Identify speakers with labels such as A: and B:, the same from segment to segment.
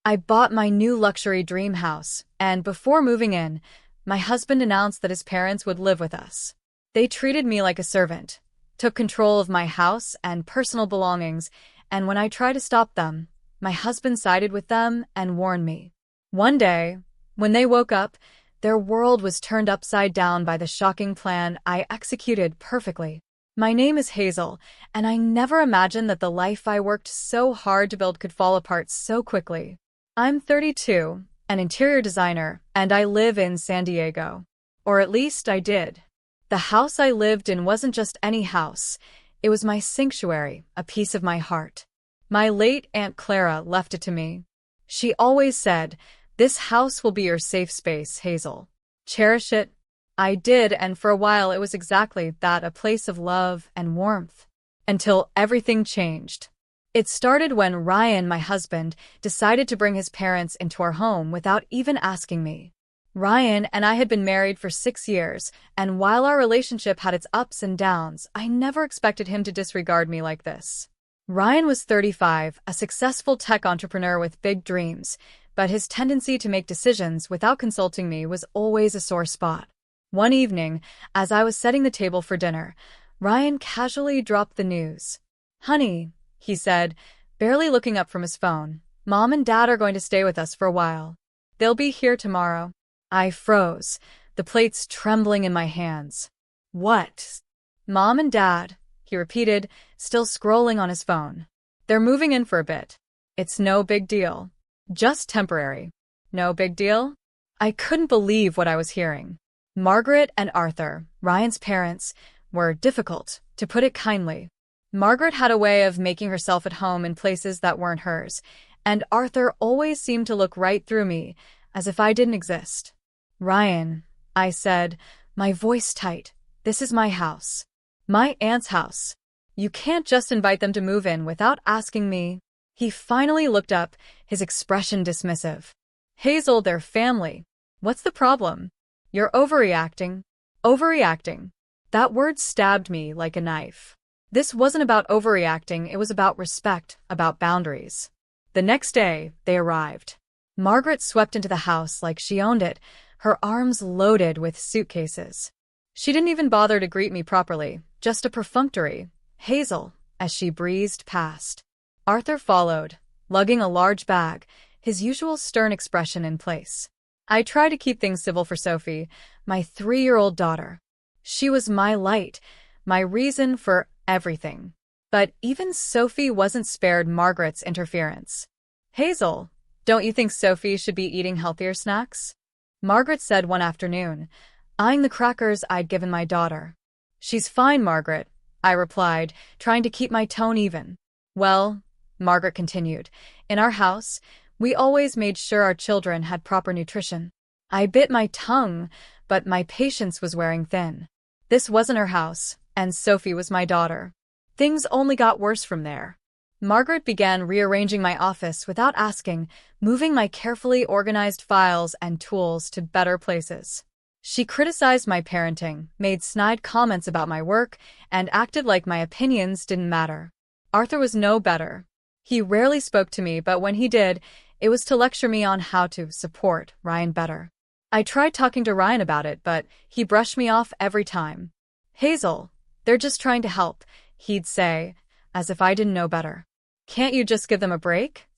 A: I bought my new luxury dream house, and before moving in, my husband announced that his parents would live with us. They treated me like a servant, took control of my house and personal belongings, and when I tried to stop them, my husband sided with them and warned me. One day, when they woke up, their world was turned upside down by the shocking plan I executed perfectly. My name is Hazel, and I never imagined that the life I worked so hard to build could fall apart so quickly. I'm 32, an interior designer, and I live in San Diego. Or at least I did. The house I lived in wasn't just any house. It was my sanctuary, a piece of my heart. My late Aunt Clara left it to me. She always said, "This house will be your safe space, Hazel. Cherish it." I did, and for a while it was exactly that, a place of love and warmth. Until everything changed. It started when Ryan, my husband, decided to bring his parents into our home without even asking me. Ryan and I had been married for 6 years, and while our relationship had its ups and downs, I never expected him to disregard me like this. Ryan was 35, a successful tech entrepreneur with big dreams, but his tendency to make decisions without consulting me was always a sore spot. One evening, as I was setting the table for dinner, Ryan casually dropped the news. "Honey," he said, barely looking up from his phone, "Mom and Dad are going to stay with us for a while. They'll be here tomorrow." I froze, the plates trembling in my hands. "What?" "Mom and Dad," he repeated, still scrolling on his phone. "They're moving in for a bit. It's no big deal. Just temporary." No big deal? I couldn't believe what I was hearing. Margaret and Arthur, Ryan's parents, were difficult, to put it kindly. Margaret had a way of making herself at home in places that weren't hers, and Arthur always seemed to look right through me, as if I didn't exist. "Ryan," I said, my voice tight, "this is my house. My aunt's house. You can't just invite them to move in without asking me." He finally looked up, his expression dismissive. "Hazel, they're family. What's the problem? You're overreacting." Overreacting. That word stabbed me like a knife. This wasn't about overreacting, it was about respect, about boundaries. The next day, they arrived. Margaret swept into the house like she owned it, her arms loaded with suitcases. She didn't even bother to greet me properly, just a perfunctory, "Hazel," as she breezed past. Arthur followed, lugging a large bag, his usual stern expression in place. I tried to keep things civil for Sophie, my 3-year-old daughter. She was my light, my reason for everything. But even Sophie wasn't spared Margaret's interference. "Hazel, don't you think Sophie should be eating healthier snacks?" Margaret said one afternoon, eyeing the crackers I'd given my daughter. "She's fine, Margaret," I replied, trying to keep my tone even. "Well," Margaret continued, "in our house, we always made sure our children had proper nutrition." I bit my tongue, but my patience was wearing thin. This wasn't her house, and Sophie was my daughter. Things only got worse from there. Margaret began rearranging my office without asking, moving my carefully organized files and tools to better places. She criticized my parenting, made snide comments about my work, and acted like my opinions didn't matter. Arthur was no better. He rarely spoke to me, but when he did, it was to lecture me on how to support Ryan better. I tried talking to Ryan about it, but he brushed me off every time. "Hazel, they're just trying to help," he'd say, as if I didn't know better. "Can't you just give them a break?"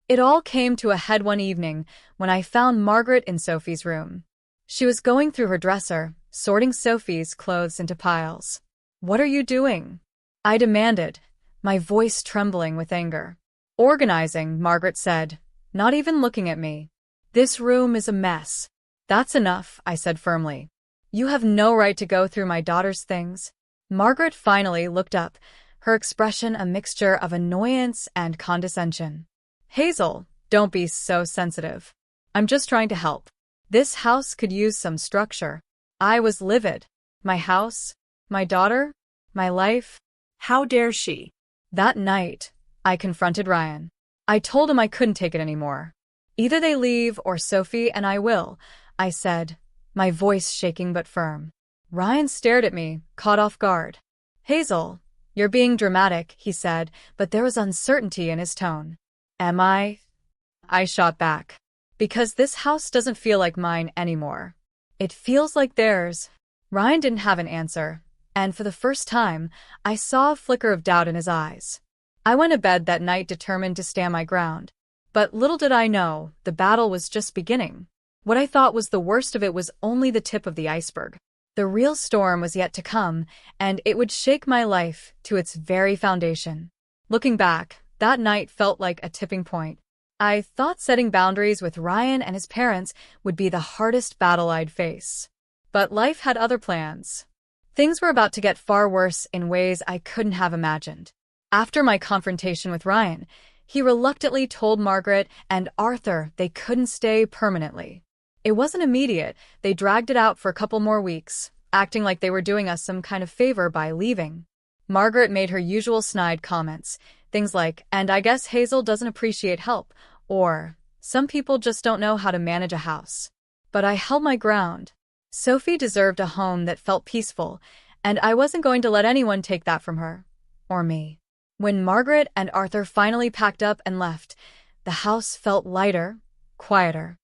A: It all came to a head one evening when I found Margaret in Sophie's room. She was going through her dresser, sorting Sophie's clothes into piles. "What are you doing?" I demanded, my voice trembling with anger. "Organizing," Margaret said, not even looking at me. "This room is a mess." "That's enough," I said firmly. "You have no right to go through my daughter's things." Margaret finally looked up, her expression a mixture of annoyance and condescension. "Hazel, don't be so sensitive. I'm just trying to help. This house could use some structure." I was livid. My house? My daughter? My life? How dare she? That night, I confronted Ryan. I told him I couldn't take it anymore. "Either they leave or Sophie and I will," I said, my voice shaking but firm. Ryan stared at me, caught off guard. "Hazel, you're being dramatic," he said, but there was uncertainty in his tone. "Am I?" I shot back. Because this house doesn't feel like mine anymore. It feels like theirs. Ryan didn't have an answer, and for the first time, I saw a flicker of doubt in his eyes. I went to bed that night determined to stand my ground. But little did I know, the battle was just beginning. What I thought was the worst of it was only the tip of the iceberg. The real storm was yet to come, and it would shake my life to its very foundation. Looking back, that night felt like a tipping point. I thought setting boundaries with Ryan and his parents would be the hardest battle I'd face. But life had other plans. Things were about to get far worse in ways I couldn't have imagined. After my confrontation with Ryan, he reluctantly told Margaret and Arthur they couldn't stay permanently. It wasn't immediate, they dragged it out for a couple more weeks, acting like they were doing us some kind of favor by leaving. Margaret made her usual snide comments, things like, "And I guess Hazel doesn't appreciate help," or, "Some people just don't know how to manage a house." But I held my ground. Sophie deserved a home that felt peaceful, and I wasn't going to let anyone take that from her. Or me. When Margaret and Arthur finally packed up and left, the house felt lighter, quieter.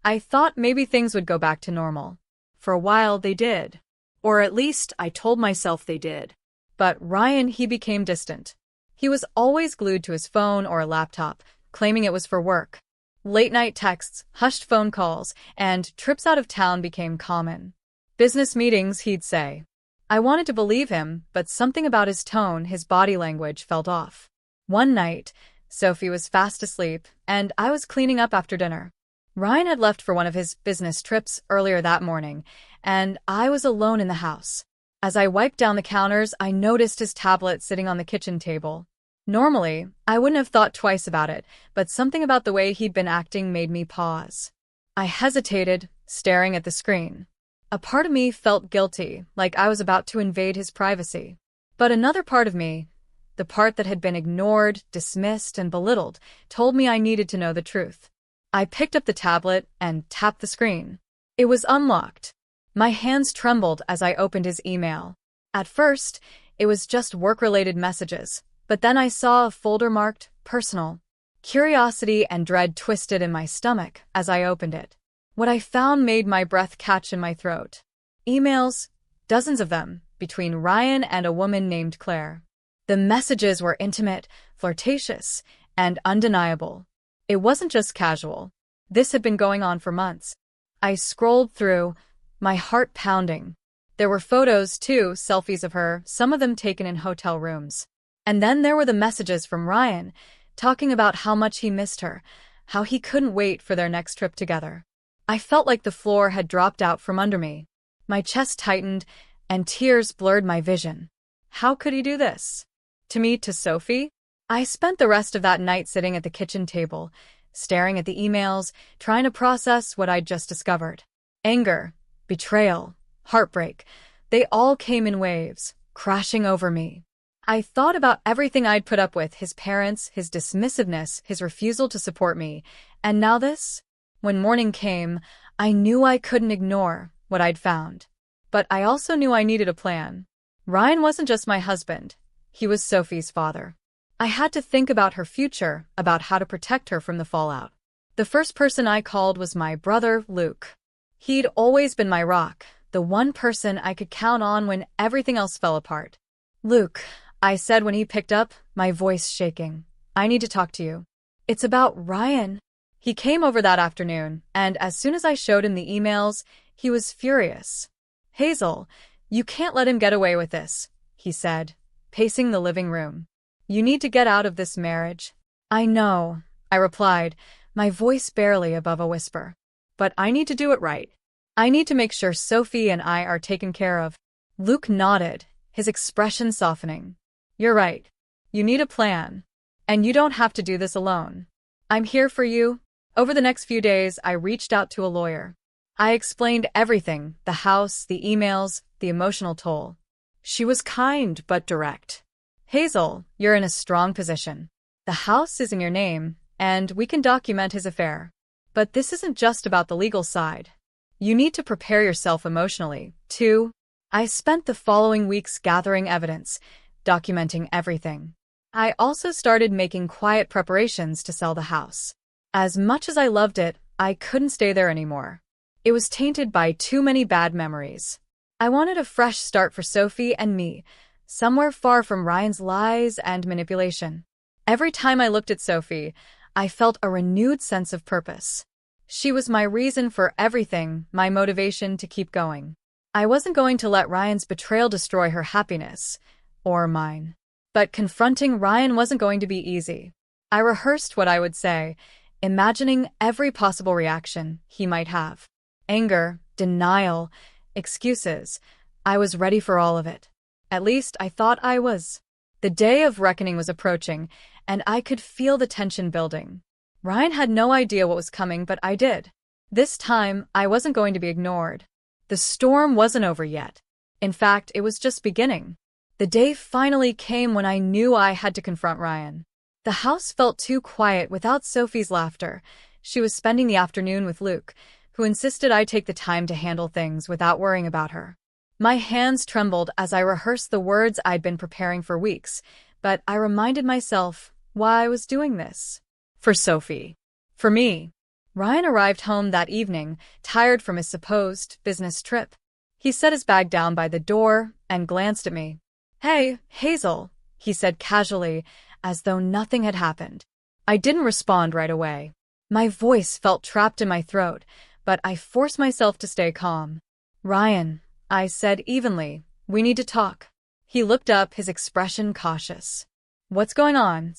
A: I thought maybe things would go back to normal. For a while they did. Or at least I told myself they did. But Ryan, he became distant. He was always glued to his phone or a laptop, claiming it was for work. Late-night texts, hushed phone calls, and trips out of town became common. Business meetings, he'd say. I wanted to believe him, but something about his tone, his body language, felt off. One night, Sophie was fast asleep, and I was cleaning up after dinner. Ryan had left for one of his business trips earlier that morning, and I was alone in the house. As I wiped down the counters, I noticed his tablet sitting on the kitchen table. Normally, I wouldn't have thought twice about it, but something about the way he'd been acting made me pause. I hesitated, staring at the screen. A part of me felt guilty, like I was about to invade his privacy. But another part of me, the part that had been ignored, dismissed, and belittled, told me I needed to know the truth. I picked up the tablet and tapped the screen. It was unlocked. My hands trembled as I opened his email. At first, it was just work-related messages, but then I saw a folder marked Personal. Curiosity and dread twisted in my stomach as I opened it. What I found made my breath catch in my throat. Emails, dozens of them, between Ryan and a woman named Claire. The messages were intimate, flirtatious, and undeniable. It wasn't just casual. This had been going on for months. I scrolled through, my heart pounding. There were photos, too, selfies of her, some of them taken in hotel rooms. And then there were the messages from Ryan, talking about how much he missed her, how he couldn't wait for their next trip together. I felt like the floor had dropped out from under me. My chest tightened, and tears blurred my vision. How could he do this? To me, to Sophie? I spent the rest of that night sitting at the kitchen table, staring at the emails, trying to process what I'd just discovered. Anger, betrayal, heartbreak, they all came in waves, crashing over me. I thought about everything I'd put up with, his parents, his dismissiveness, his refusal to support me, and now this? When morning came, I knew I couldn't ignore what I'd found. But I also knew I needed a plan. Ryan wasn't just my husband. He was Sophie's father. I had to think about her future, about how to protect her from the fallout. The first person I called was my brother, Luke. He'd always been my rock, the one person I could count on when everything else fell apart. "Luke," I said when he picked up, my voice shaking. "I need to talk to you. It's about Ryan." He came over that afternoon, and as soon as I showed him the emails, he was furious. "Hazel, you can't let him get away with this," he said, pacing the living room. "You need to get out of this marriage." "I know," I replied, my voice barely above a whisper. "But I need to do it right. I need to make sure Sophie and I are taken care of." Luke nodded, his expression softening. "You're right. You need a plan. And you don't have to do this alone. I'm here for you." Over the next few days, I reached out to a lawyer. I explained everything, the house, the emails, the emotional toll. She was kind but direct. "Hazel, you're in a strong position. The house is in your name, and we can document his affair. But this isn't just about the legal side. You need to prepare yourself emotionally, too." I spent the following weeks gathering evidence, documenting everything. I also started making quiet preparations to sell the house. As much as I loved it, I couldn't stay there anymore. It was tainted by too many bad memories. I wanted a fresh start for Sophie and me, somewhere far from Ryan's lies and manipulation. Every time I looked at Sophie, I felt a renewed sense of purpose. She was my reason for everything, my motivation to keep going. I wasn't going to let Ryan's betrayal destroy her happiness, or mine. But confronting Ryan wasn't going to be easy. I rehearsed what I would say, imagining every possible reaction he might have. Anger, denial, excuses. I was ready for all of it. At least I thought I was. The day of reckoning was approaching, and I could feel the tension building. Ryan had no idea what was coming, but I did. This time, I wasn't going to be ignored. The storm wasn't over yet. In fact, it was just beginning. The day finally came when I knew I had to confront Ryan. The house felt too quiet without Sophie's laughter. She was spending the afternoon with Luke, who insisted I take the time to handle things without worrying about her. My hands trembled as I rehearsed the words I'd been preparing for weeks, but I reminded myself why I was doing this. For Sophie. For me. Ryan arrived home that evening, tired from his supposed business trip. He set his bag down by the door and glanced at me. "Hey, Hazel," he said casually, as though nothing had happened. I didn't respond right away. My voice felt trapped in my throat, but I forced myself to stay calm. "Ryan," I said evenly, "we need to talk." He looked up, his expression cautious. "What's going on?"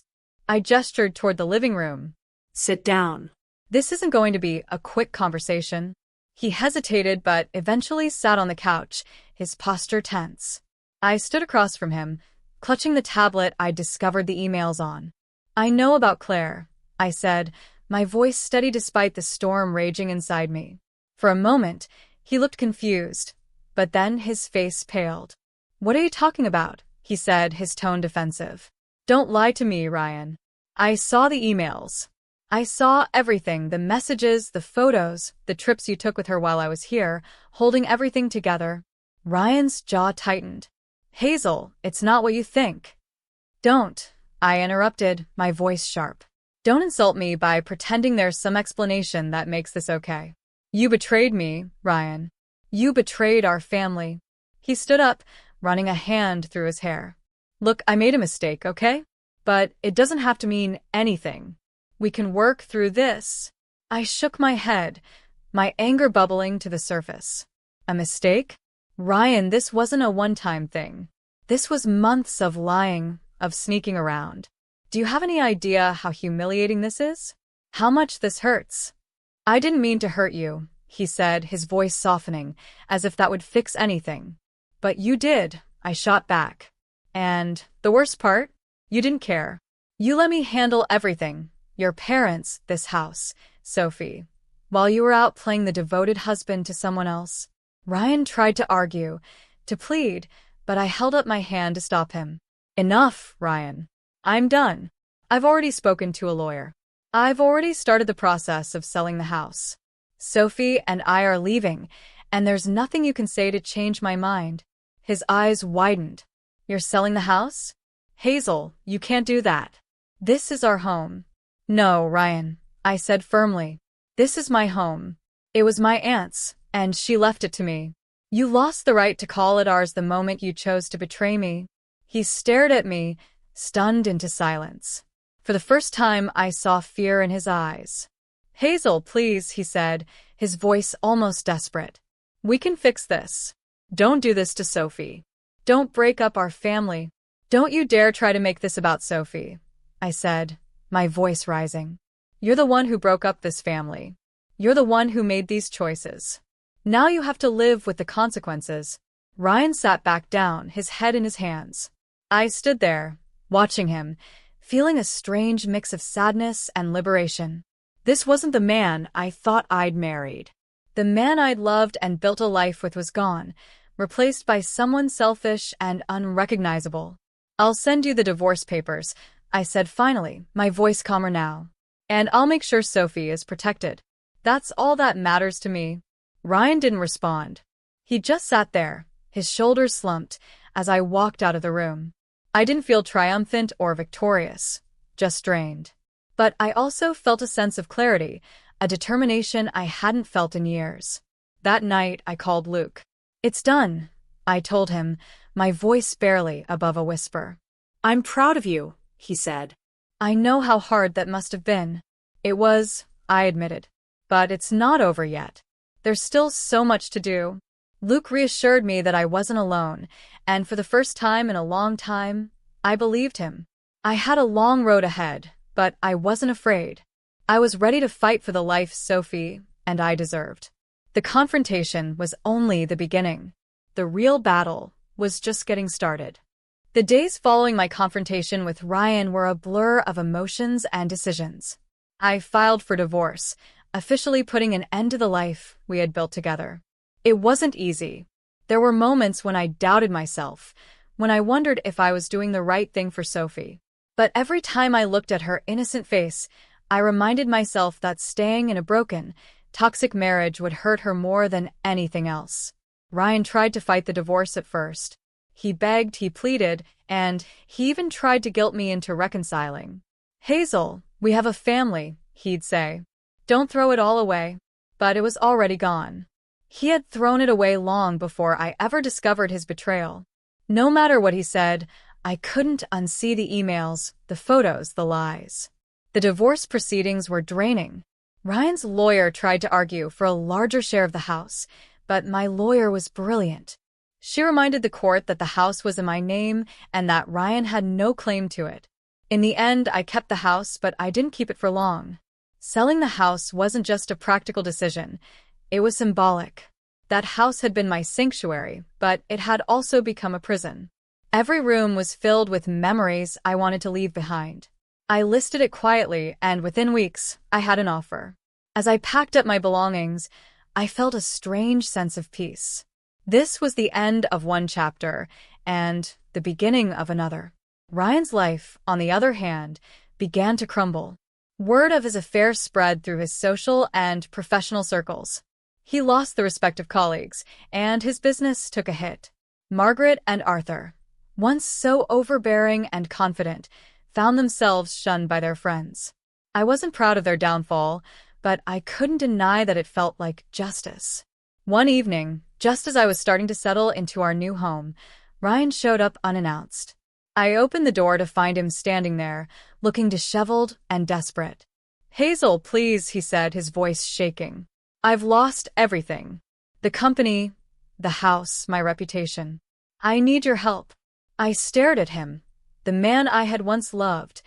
A: I gestured toward the living room.
B: "Sit down."
A: "This isn't going to be a quick conversation." He hesitated but eventually sat on the couch, his posture tense. I stood across from him, clutching the tablet I'd discovered the emails on. "I know about Claire," I said, my voice steady despite the storm raging inside me. For a moment, he looked confused, but then his face paled. "What are you talking about?" he said, his tone defensive. "Don't lie to me, Ryan. I saw the emails. I saw everything, the messages, the photos, the trips you took with her while I was here, holding everything together." Ryan's jaw tightened. "Hazel, it's not what you think." "Don't," I interrupted, my voice sharp. "Don't insult me by pretending there's some explanation that makes this okay. You betrayed me, Ryan. You betrayed our family." He stood up, running a hand through his hair. "Look, I made a mistake, okay? But it doesn't have to mean anything. We can work through this." I shook my head, my anger bubbling to the surface. A mistake? Ryan, this wasn't a one-time thing. This was months of lying, of sneaking around. Do you have any idea how humiliating this is? How much this hurts? "I didn't mean to hurt you," he said, his voice softening, as if that would fix anything. "But you did," I shot back. "And the worst part? You didn't care. You let me handle everything. Your parents, this house, Sophie. While you were out playing the devoted husband to someone else." Ryan tried to argue, to plead, but I held up my hand to stop him. "Enough, Ryan. I'm done. I've already spoken to a lawyer. I've already started the process of selling the house. Sophie and I are leaving, and there's nothing you can say to change my mind." His eyes widened. "You're selling the house? Hazel, you can't do that. This is our home." "No, Ryan," I said firmly. "This is my home. It was my aunt's, and she left it to me. You lost the right to call it ours the moment you chose to betray me." He stared at me, stunned into silence. For the first time, I saw fear in his eyes. "Hazel, please," he said, his voice almost desperate. "We can fix this. Don't do this to Sophie. Don't break up our family. Don't you dare try to make this about Sophie," I said, my voice rising. "You're the one who broke up this family. You're the one who made these choices. Now you have to live with the consequences." Ryan sat back down, his head in his hands. I stood there, watching him, feeling a strange mix of sadness and liberation. This wasn't the man I thought I'd married. The man I'd loved and built a life with was gone, replaced by someone selfish and unrecognizable. "I'll send you the divorce papers," I said finally, my voice calmer now. "And I'll make sure Sophie is protected. That's all that matters to me." Ryan didn't respond. He just sat there, his shoulders slumped, as I walked out of the room. I didn't feel triumphant or victorious, just drained. But I also felt a sense of clarity, a determination I hadn't felt in years. That night, I called Luke. "It's done," I told him, my voice barely above a whisper.
B: "I'm proud of you," he said.
A: "I know how hard that must have been." "It was," I admitted. "But it's not over yet. There's still so much to do." Luke reassured me that I wasn't alone, and for the first time in a long time, I believed him. I had a long road ahead, but I wasn't afraid. I was ready to fight for the life Sophie and I deserved. The confrontation was only the beginning. The real battle was just getting started. The days following my confrontation with Ryan were a blur of emotions and decisions. I filed for divorce, officially putting an end to the life we had built together. It wasn't easy. There were moments when I doubted myself, when I wondered if I was doing the right thing for Sophie. But every time I looked at her innocent face, I reminded myself that staying in a broken, toxic marriage would hurt her more than anything else. Ryan tried to fight the divorce at first. He begged, he pleaded, and he even tried to guilt me into reconciling. "Hazel, we have a family," he'd say. "Don't throw it all away." But it was already gone. He had thrown it away long before I ever discovered his betrayal. No matter what he said, I couldn't unsee the emails, the photos, the lies. The divorce proceedings were draining. Ryan's lawyer tried to argue for a larger share of the house, but my lawyer was brilliant. She reminded the court that the house was in my name and that Ryan had no claim to it. In the end, I kept the house, but I didn't keep it for long. Selling the house wasn't just a practical decision. It was symbolic. That house had been my sanctuary, but it had also become a prison. Every room was filled with memories I wanted to leave behind. I listed it quietly, and within weeks, I had an offer. As I packed up my belongings, I felt a strange sense of peace. This was the end of one chapter, and the beginning of another. Ryan's life, on the other hand, began to crumble. Word of his affair spread through his social and professional circles. He lost the respect of colleagues, and his business took a hit. Margaret and Arthur, once so overbearing and confident, found themselves shunned by their friends. I wasn't proud of their downfall, but I couldn't deny that it felt like justice. One evening, just as I was starting to settle into our new home, Ryan showed up unannounced. I opened the door to find him standing there, looking disheveled and desperate. "Hazel, please," he said, his voice shaking. "I've lost everything. The company, the house, my reputation. I need your help." I stared at him, the man I had once loved,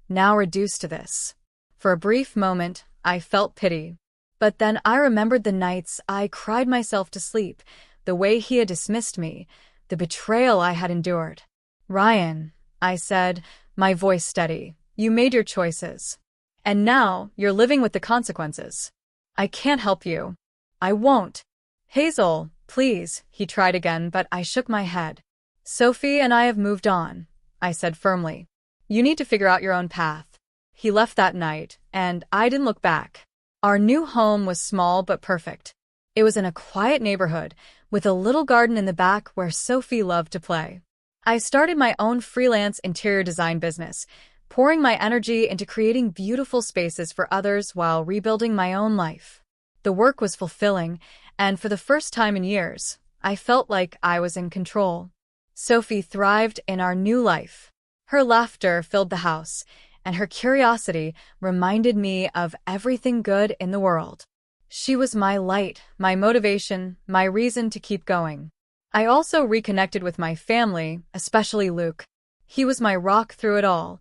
A: now reduced to this. For a brief moment, I felt pity. But then I remembered the nights I cried myself to sleep, the way he had dismissed me, the betrayal I had endured. "Ryan," I said, my voice steady, "you made your choices. And now you're living with the consequences. I can't help you. I won't." "Hazel, please," he tried again, but I shook my head. "Sophie and I have moved on," I said firmly. "You need to figure out your own path." He left that night, and I didn't look back. Our new home was small but perfect. It was in a quiet neighborhood, with a little garden in the back where Sophie loved to play. I started my own freelance interior design business, pouring my energy into creating beautiful spaces for others while rebuilding my own life. The work was fulfilling, and for the first time in years, I felt like I was in control. Sophie thrived in our new life. Her laughter filled the house, and her curiosity reminded me of everything good in the world. She was my light, my motivation, my reason to keep going. I also reconnected with my family, especially Luke. He was my rock through it all,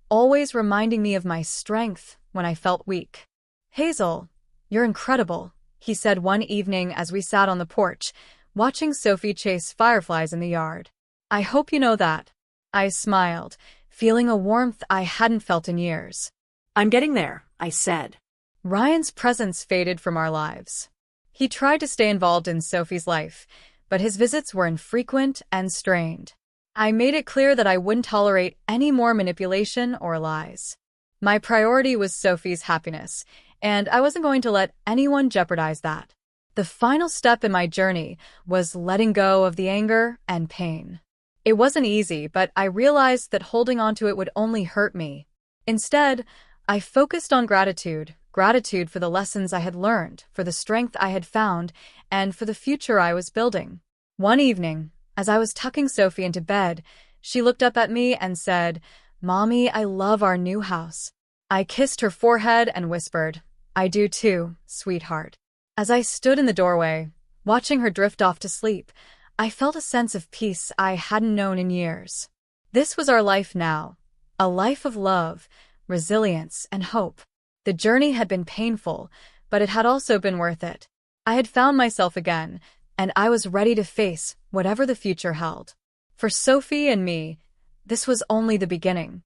A: always reminding me of my strength when I felt weak. "Hazel, you're incredible," he said one evening as we sat on the porch, watching Sophie chase fireflies in the yard. "I hope you know that." I smiled, feeling a warmth I hadn't felt in years.
B: "I'm getting there," I said.
A: Ryan's presence faded from our lives. He tried to stay involved in Sophie's life, but his visits were infrequent and strained. I made it clear that I wouldn't tolerate any more manipulation or lies. My priority was Sophie's happiness, and I wasn't going to let anyone jeopardize that. The final step in my journey was letting go of the anger and pain. It wasn't easy, but I realized that holding on to it would only hurt me. Instead, I focused on gratitude, gratitude for the lessons I had learned, for the strength I had found, and for the future I was building. One evening, as I was tucking Sophie into bed, she looked up at me and said, "Mommy, I love our new house." I kissed her forehead and whispered, "I do too, sweetheart." As I stood in the doorway, watching her drift off to sleep, I felt a sense of peace I hadn't known in years. This was our life now, a life of love, resilience, and hope. The journey had been painful, but it had also been worth it. I had found myself again, and I was ready to face whatever the future held. For Sophie and me, this was only the beginning.